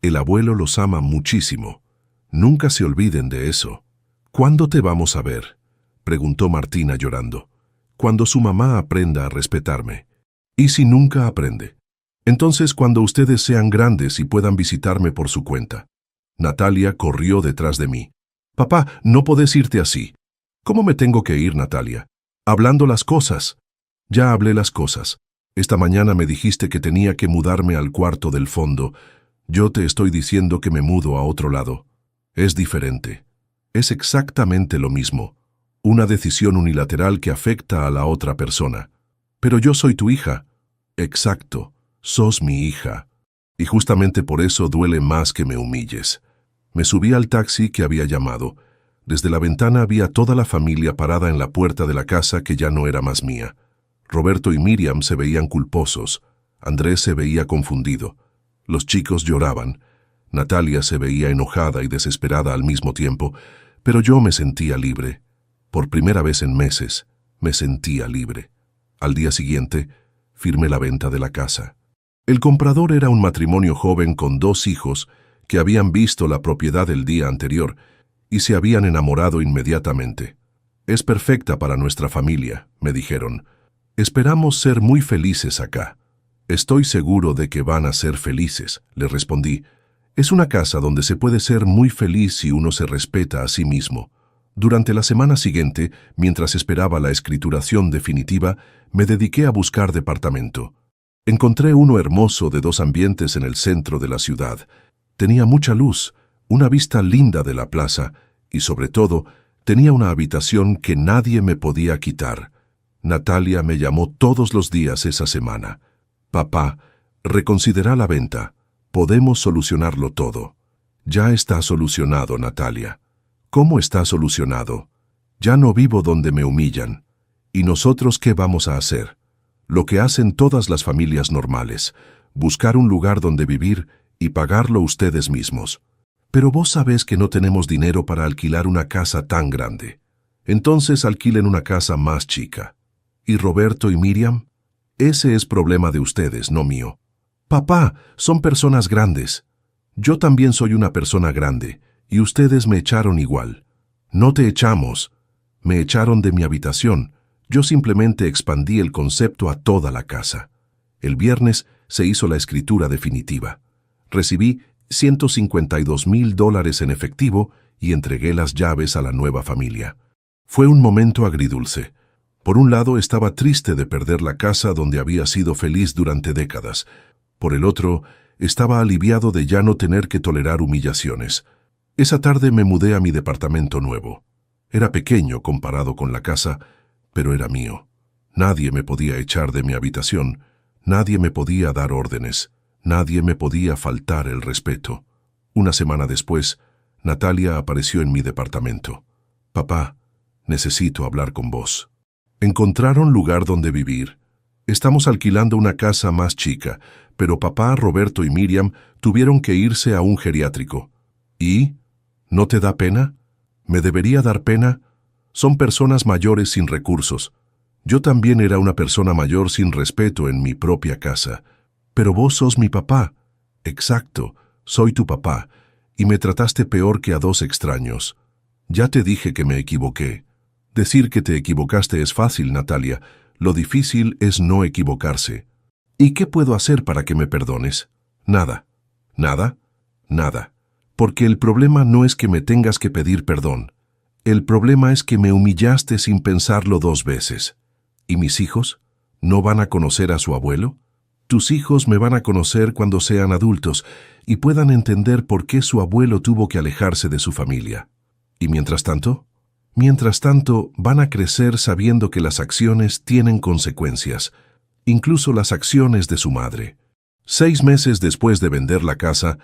el abuelo los ama muchísimo. Nunca se olviden de eso. ¿Cuándo te vamos a ver?, preguntó Martina llorando. Cuando su mamá aprenda a respetarme. ¿Y si nunca aprende? Entonces cuando ustedes sean grandes y puedan visitarme por su cuenta. Natalia corrió detrás de mí. Papá, no podés irte así. ¿Cómo me tengo que ir, Natalia? Hablando las cosas. Ya hablé las cosas. Esta mañana me dijiste que tenía que mudarme al cuarto del fondo. Yo te estoy diciendo que me mudo a otro lado. Es diferente. Es exactamente lo mismo. Una decisión unilateral que afecta a la otra persona. Pero yo soy tu hija. Exacto, sos mi hija. Y justamente por eso duele más que me humilles. Me subí al taxi que había llamado. Desde la ventana había toda la familia parada en la puerta de la casa que ya no era más mía. Roberto y Miriam se veían culposos. Andrés se veía confundido. Los chicos lloraban. Natalia se veía enojada y desesperada al mismo tiempo, pero yo me sentía libre. Por primera vez en meses, me sentía libre. Al día siguiente, firmé la venta de la casa. El comprador era un matrimonio joven con 2 hijos que habían visto la propiedad el día anterior y se habían enamorado inmediatamente. Es perfecta para nuestra familia, me dijeron. Esperamos ser muy felices acá. Estoy seguro de que van a ser felices, le respondí. Es una casa donde se puede ser muy feliz si uno se respeta a sí mismo. Durante la semana siguiente, mientras esperaba la escrituración definitiva, me dediqué a buscar departamento. Encontré uno hermoso de 2 ambientes en el centro de la ciudad. Tenía mucha luz, una vista linda de la plaza y, sobre todo, tenía una habitación que nadie me podía quitar. Natalia me llamó todos los días esa semana. Papá, reconsidera la venta. Podemos solucionarlo todo. Ya está solucionado, Natalia. ¿Cómo está solucionado? Ya no vivo donde me humillan. ¿Y nosotros qué vamos a hacer? Lo que hacen todas las familias normales, buscar un lugar donde vivir y pagarlo ustedes mismos. Pero vos sabés que no tenemos dinero para alquilar una casa tan grande. Entonces alquilen una casa más chica. ¿Y Roberto y Miriam? Ese es problema de ustedes, no mío. Papá, son personas grandes. Yo también soy una persona grande. Y ustedes me echaron igual. No te echamos. Me echaron de mi habitación. Yo simplemente expandí el concepto a toda la casa. El viernes se hizo la escritura definitiva. Recibí $152,000 en efectivo y entregué las llaves a la nueva familia. Fue un momento agridulce. Por un lado estaba triste de perder la casa donde había sido feliz durante décadas. Por el otro, estaba aliviado de ya no tener que tolerar humillaciones. Esa tarde me mudé a mi departamento nuevo. Era pequeño comparado con la casa, pero era mío. Nadie me podía echar de mi habitación, nadie me podía dar órdenes, nadie me podía faltar el respeto. Una semana después, Natalia apareció en mi departamento. Papá, necesito hablar con vos. ¿Encontraron lugar donde vivir? Estamos alquilando una casa más chica, pero papá, Roberto y Miriam tuvieron que irse a un geriátrico. ¿Y? ¿No te da pena? ¿Me debería dar pena? Son personas mayores sin recursos. Yo también era una persona mayor sin respeto en mi propia casa. Pero vos sos mi papá. Exacto, soy tu papá, y me trataste peor que a 2 extraños. Ya te dije que me equivoqué. Decir que te equivocaste es fácil, Natalia. Lo difícil es no equivocarse. ¿Y qué puedo hacer para que me perdones? Nada. ¿Nada? Nada. Porque el problema no es que me tengas que pedir perdón. El problema es que me humillaste sin pensarlo 2 veces. ¿Y mis hijos? ¿No van a conocer a su abuelo? Tus hijos me van a conocer cuando sean adultos y puedan entender por qué su abuelo tuvo que alejarse de su familia. ¿Y mientras tanto? Mientras tanto, van a crecer sabiendo que las acciones tienen consecuencias, incluso las acciones de su madre. 6 meses después de vender la casa,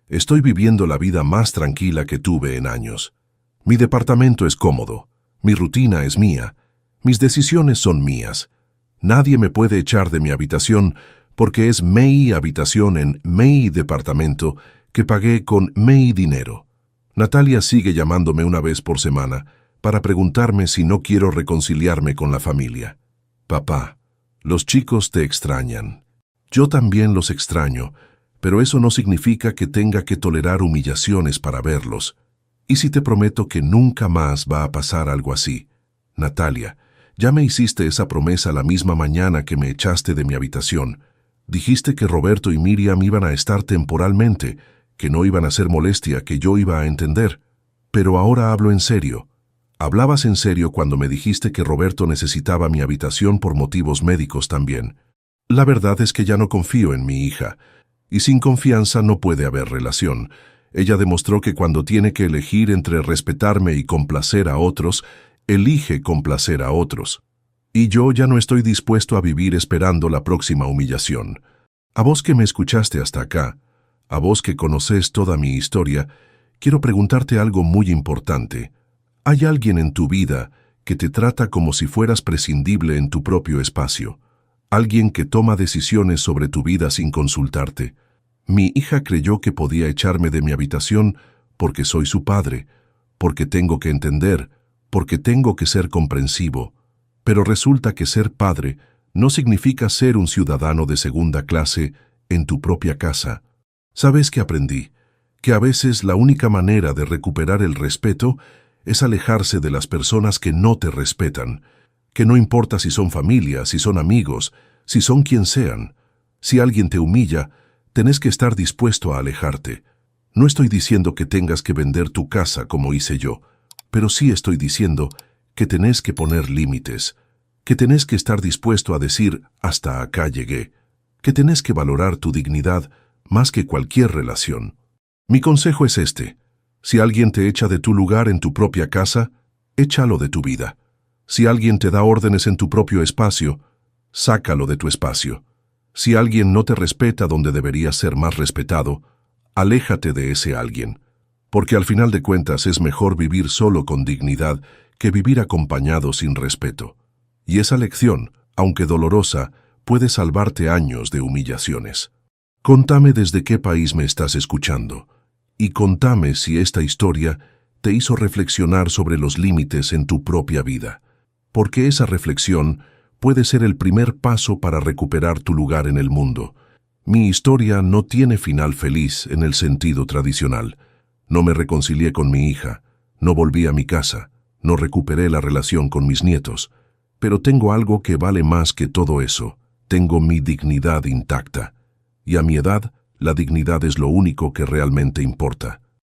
Estoy viviendo la vida más tranquila que tuve en años. Mi departamento es cómodo, mi rutina es mía, mis decisiones son mías. Nadie me puede echar de mi habitación porque es mi habitación en mi departamento que pagué con mi dinero. Natalia sigue llamándome una vez por semana para preguntarme si no quiero reconciliarme con la familia. Papá, los chicos te extrañan. Yo también los extraño, pero eso no significa que tenga que tolerar humillaciones para verlos. Y si te prometo que nunca más va a pasar algo así. Natalia, ya me hiciste esa promesa la misma mañana que me echaste de mi habitación. Dijiste que Roberto y Miriam iban a estar temporalmente, que no iban a ser molestia, que yo iba a entender. Pero ahora hablo en serio. Hablabas en serio cuando me dijiste que Roberto necesitaba mi habitación por motivos médicos también. La verdad es que ya no confío en mi hija, y sin confianza no puede haber relación. Ella demostró que cuando tiene que elegir entre respetarme y complacer a otros, elige complacer a otros. Y yo ya no estoy dispuesto a vivir esperando la próxima humillación. A vos que me escuchaste hasta acá, a vos que conocés toda mi historia, quiero preguntarte algo muy importante. ¿Hay alguien en tu vida que te trata como si fueras prescindible en tu propio espacio? ¿Alguien que toma decisiones sobre tu vida sin consultarte? Mi hija creyó que podía echarme de mi habitación porque soy su padre, porque tengo que entender, porque tengo que ser comprensivo. Pero resulta que ser padre no significa ser un ciudadano de segunda clase en tu propia casa. ¿Sabes qué aprendí? Que a veces la única manera de recuperar el respeto es alejarse de las personas que no te respetan, que no importa si son familia, si son amigos, si son quien sean. Si alguien te humilla, tenés que estar dispuesto a alejarte. No estoy diciendo que tengas que vender tu casa como hice yo, pero sí estoy diciendo que tenés que poner límites, que tenés que estar dispuesto a decir hasta acá llegué, que tenés que valorar tu dignidad más que cualquier relación. Mi consejo es este: si alguien te echa de tu lugar en tu propia casa, échalo de tu vida. Si alguien te da órdenes en tu propio espacio, sácalo de tu espacio. Si alguien no te respeta donde deberías ser más respetado, aléjate de ese alguien, porque al final de cuentas es mejor vivir solo con dignidad que vivir acompañado sin respeto. Y esa lección, aunque dolorosa, puede salvarte años de humillaciones. Contame desde qué país me estás escuchando, y contame si esta historia te hizo reflexionar sobre los límites en tu propia vida, porque esa reflexión puede ser el primer paso para recuperar tu lugar en el mundo. Mi historia no tiene final feliz en el sentido tradicional. No me reconcilié con mi hija, no volví a mi casa, no recuperé la relación con mis nietos, pero tengo algo que vale más que todo eso. Tengo mi dignidad intacta. Y a mi edad, la dignidad es lo único que realmente importa.